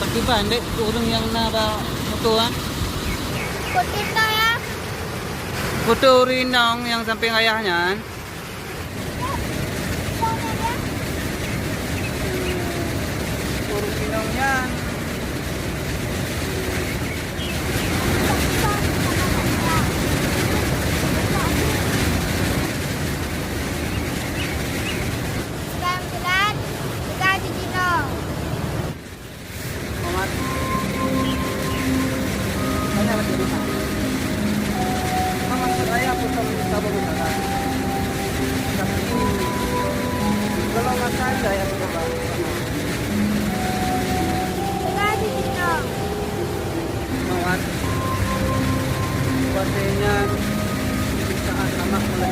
Di ba? Hindi. Urong yang na ba mutuan? Kutita ya. Kuto rin nang yang samping ayah niyan. Urong pinong yan. Sembilan, tiga Cino. Mamat. Kanya lagi di sana. Mamat saya putar sabang sana. Tapi kalau nggak saya yang coba. Tiga Cino. Mamat. Buatnya saat sama mulai